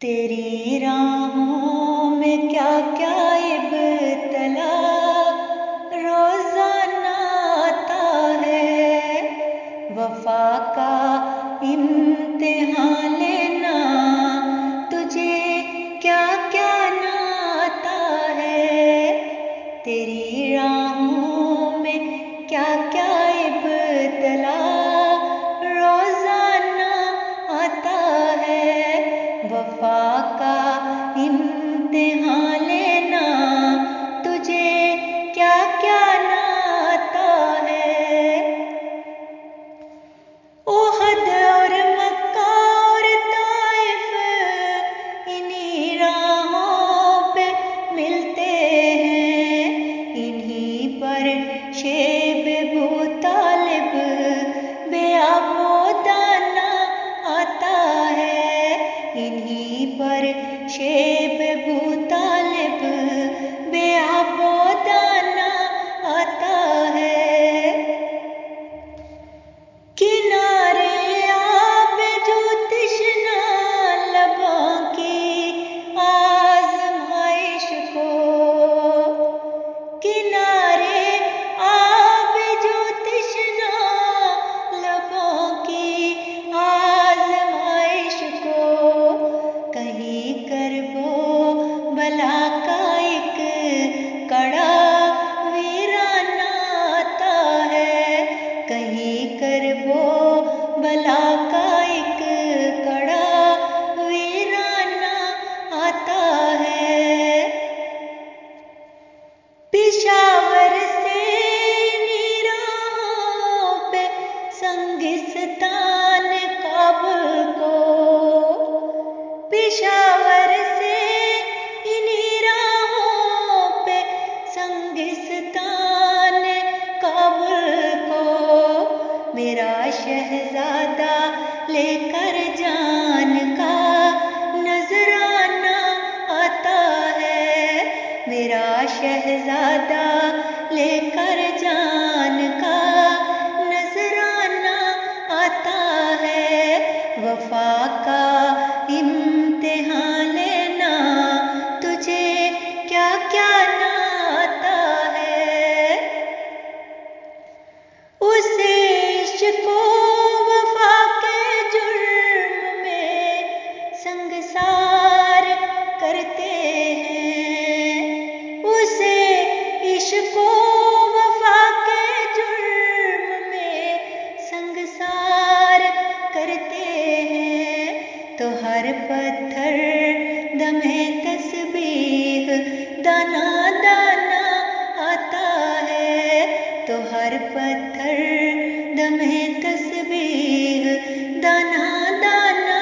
तेरी राहों में क्या क्या इब्तला रोजाना आता है। वफा का इम्तिहान लेना तुझे क्या क्या ना आता है। तेरी राहों में क्या क्या इब्तला रोजाना आता है। वफा का इम्तिहान लेना तुझे क्या क्या ना आता है। ओहद और मक्का और ताइफ इन्हीं राहों पे मिलते हैं। इन्हीं पर शेब अबू तालिब बेआबोदाना आता है। इन्हीं पर शेब अबू तालिब बेआबोदाना आता है। किनारे आब जो तृष्णा लबों की आज़माइश को, किनारे आब जो तृष्णा लबों की आज़माइश को, कहीं कर वो भला का एक कड़ा वीराना आता है। कहीं कर वो भला का एक कड़ा वीराना आता है। पेशावर से निराहों पे संगिस्तान काबुल को, पेशावर से इन्हीं राहों पे संगिस्तान काबुल को, मेरा शहजादा लेकर जान का नजराना आता है। मेरा शहजादा लेकर जान का नजराना आता है। वफा का इम्तिहान लेना तुझे क्या क्या ना आता है। उसे इश्क वफा के जुर्म में संगसार करते हैं। उसे इश्क वफा के जुर्म में संगसार करते हैं। तो हर पत्थर दमे तस्बीह दाना दाना आता है। तो हर पत्थर दमे तस्बीह दाना दाना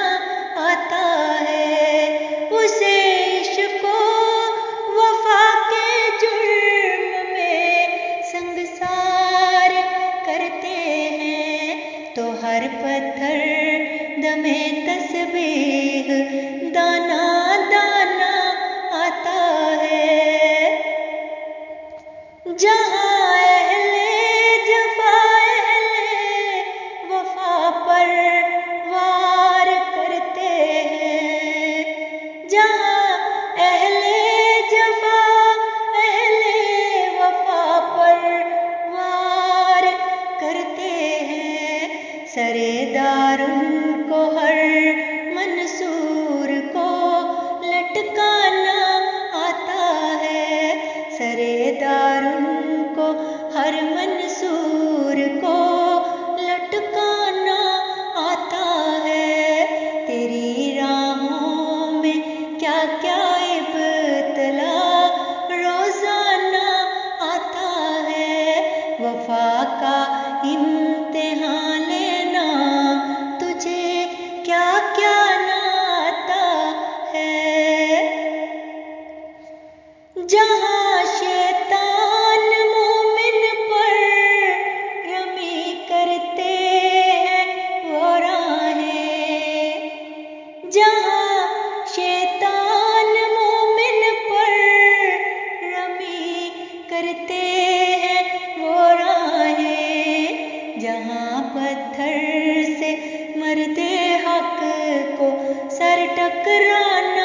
आता है। उसे इश्क वफा के जुर्म में संगसार करते हैं। तो हर पत्थर दमे तस्बीह दाना दाना आता है। जहाँ वफा पर वार करते हैं, जहाँ अहले जफा अहले वफा पर वार करते हैं। सरेदारुन को हर मंसूर को लटकाना आता है। सरेदारुन को हर मंसूर को लटकाना आता है। तेरी राहों में क्या क्या इब्तला रोजाना आता है। वफा का इम्तिहान लेना तुझे क्या क्या ना आता है। जहाँ शैतान मोमिन पर रमी करते हैं वो राहें, जहाँ शैतान मोमिन पर रमी करते हैं वो राहें, जहाँ पत्थर से मर्दे हक को सर टकराना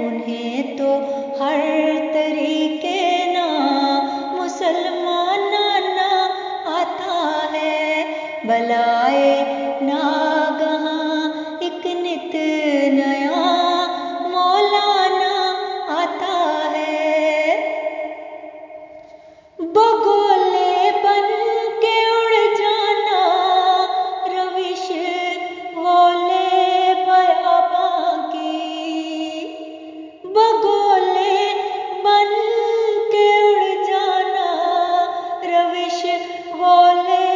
उन्हें तो हर तरीके ना मुसलमानाना आता है। बलाए नागहां एक नित नया मौलाना आता है। बगोले बन के उड़ जाना रविश वाले बयाबां की। बगोले बन के उड़ जाना रविश वाले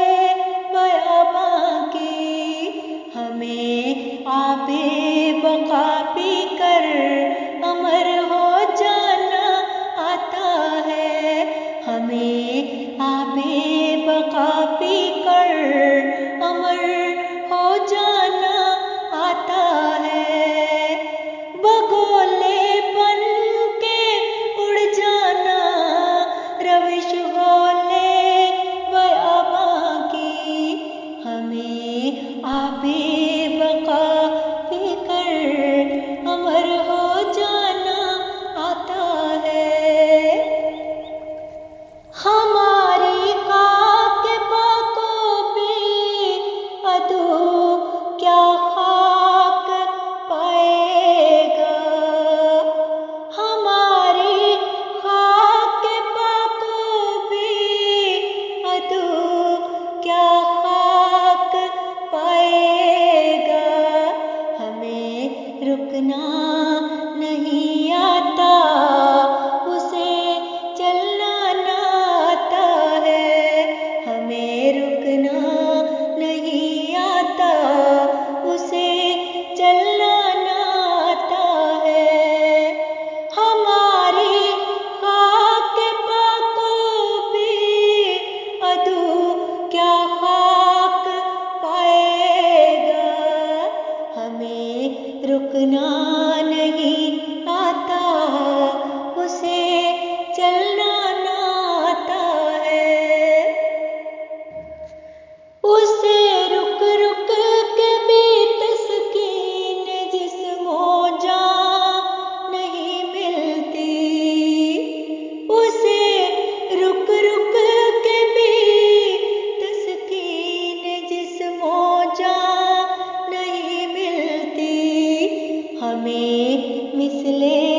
बयाबां की। हमें आबे बका पी कर अमर हो जाना आता है। हमें आबे बका पी कर अमर हो जाना आता है। बगोले बन के उड़ जाना रविश वाले बयाबां की। हमें आबे बका पी कर अमर हो जाना आता है। हमारी खाक बाको भी अदू क्या खाक पाएगा। हमारी खाक बाको भी अदू क्या खाक पाएगा। हमें रुकना नहीं आता उसे चलना ना आता है। हमें रुकना नहीं आता उसे चलना ना आता है। हमारी खाक बाको भी अदू क्या खाक पाएगा। हमें रुकना नहीं आता उसे चलना ना आता है। उसे रुक रुक के भी तस्कीन जिस्मो जान नहीं मिलती। उसे रुक रुक के भी तस्कीन जिस्मो जान नहीं मिलती। हमें मिसले